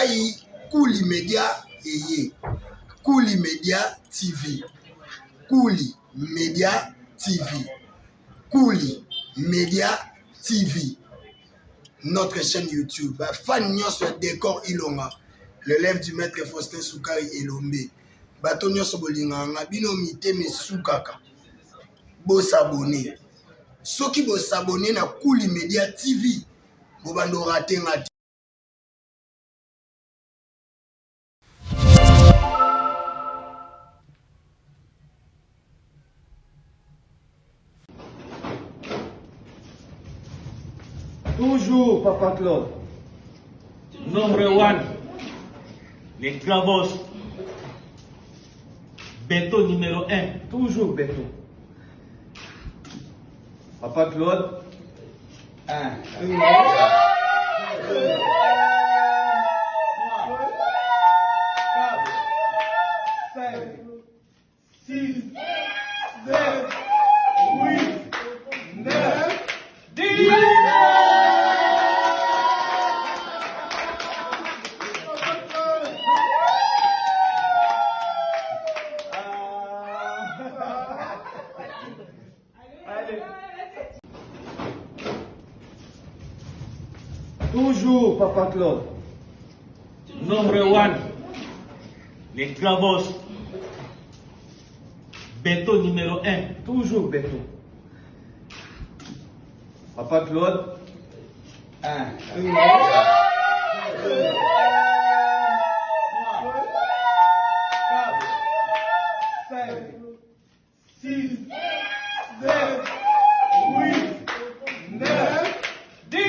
Ngai Kouli Media Eye. Kouli Media TV. Kouli Media TV. Kouli Media TV. Notre chaîne YouTube. Fan nyonso décor Ilonga. L'élève du maître Faustin Soukari Elombe. Bato nyonso bolinganga bino mite mesukaka. Bo s'abonner. Soki bo s'abonner na Kouli Media TV. Bo bando rater ngati. Toujours, Papa Claude. Nombre 1, les clavos. Béton numéro 1. Toujours béton. Papa Claude. 1, 2, 5, 6, 7, 8, 9, 10. Toujours, Papa Claude. Nombre 1, les clavos. Béton numéro 1. Toujours béton. Papa Claude. 1, 2, 5, 6, 7, 8, 9, 10.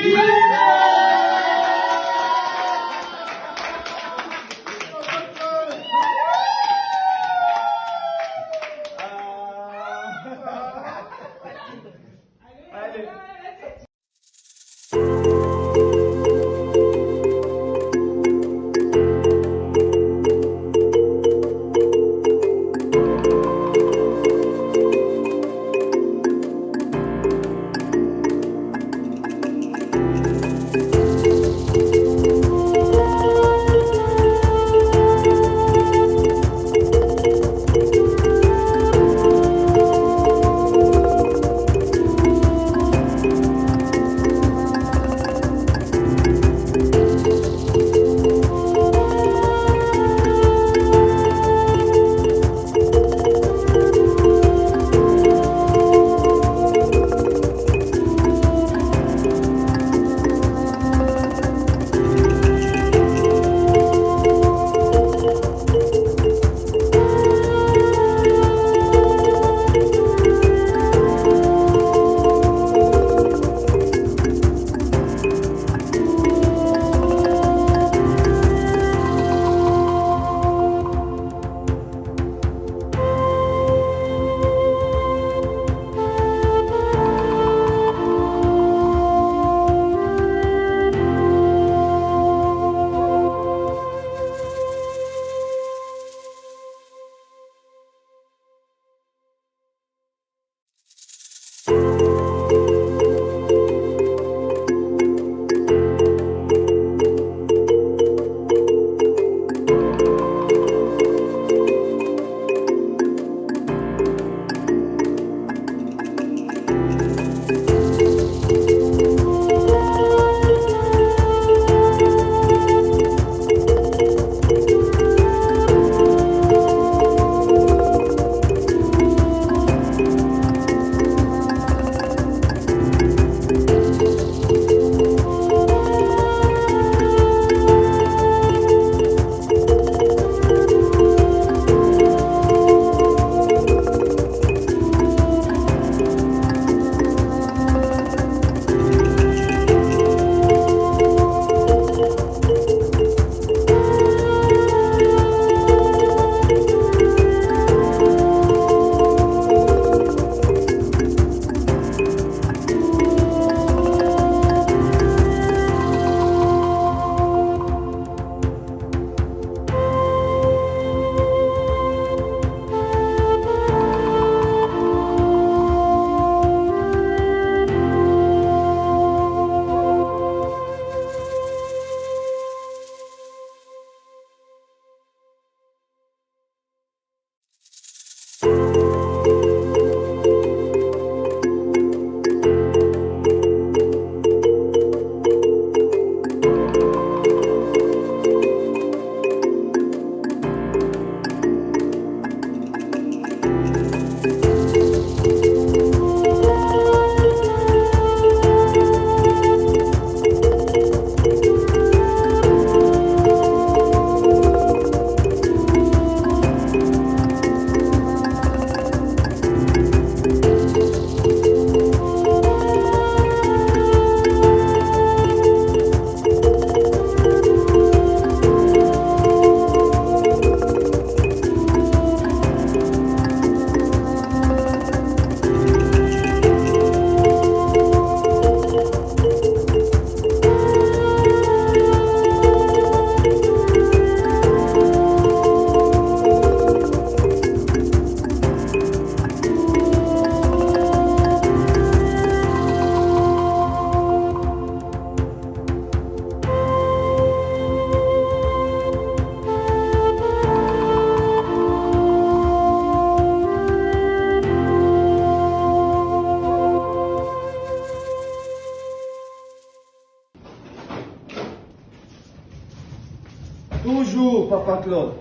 Papa Claude.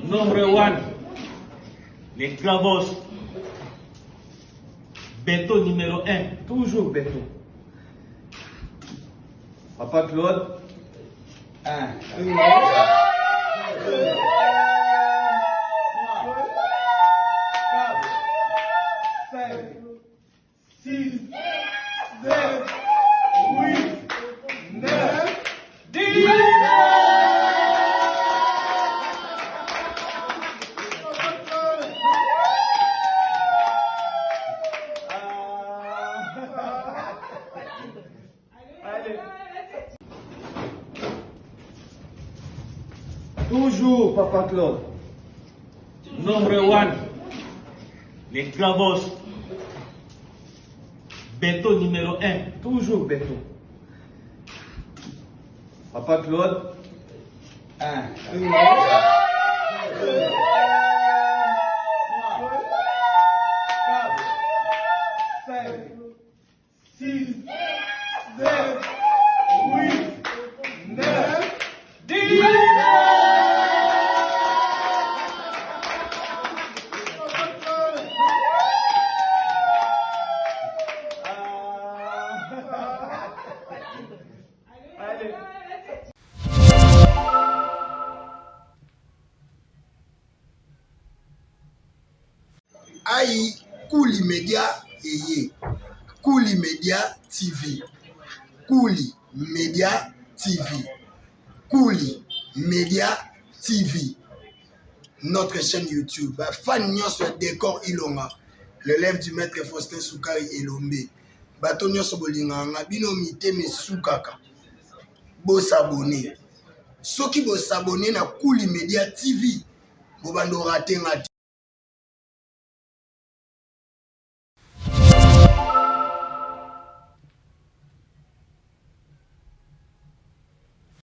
Nombre 1. Les Gravos. Béton numéro 1. Toujours béton. Papa Claude. 1, 2, 5, 6, 7, 8, 9, 10. Toujours, Papa Claude. Nombre 1. Les Gravos. Béton numéro 1. Toujours béton. Papa Claude. 1, 2, 5, 6, 7, 8, 9, 10. Aïe, Kouli Média Eye. Kouli Média TV. Kouli Média TV. Kouli Média TV. Notre chaîne YouTube. Fan nyonso décor Ilonga. L'élève du maître Faustin Soukari Elombe. Bato nyonso bolinganga bino mite mesukaka. Bo s'abonner. Soki bo s'abonner na Kouli Média TV. Bo bando rater nga te.